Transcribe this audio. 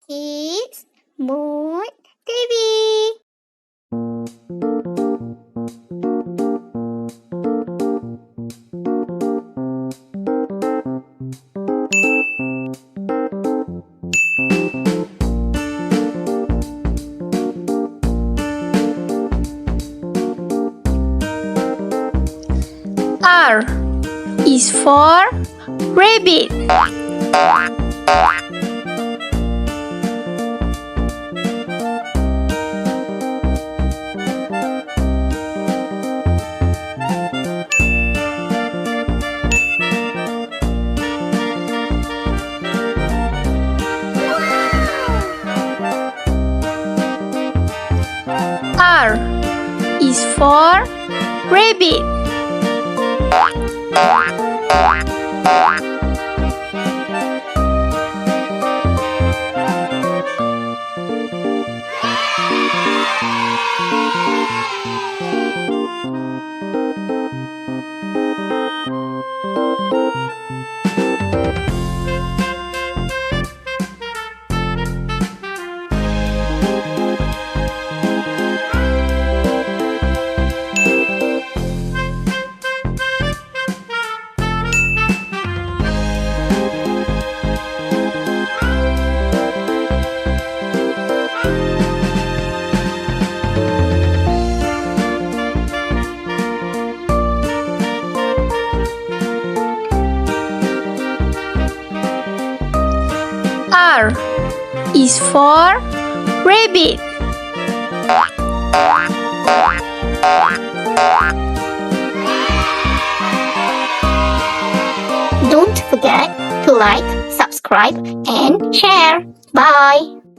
Kids Moon TV. R is for rabbit. R is for rabbit. R is for rabbit. Don't forget to like, subscribe, and share. Bye.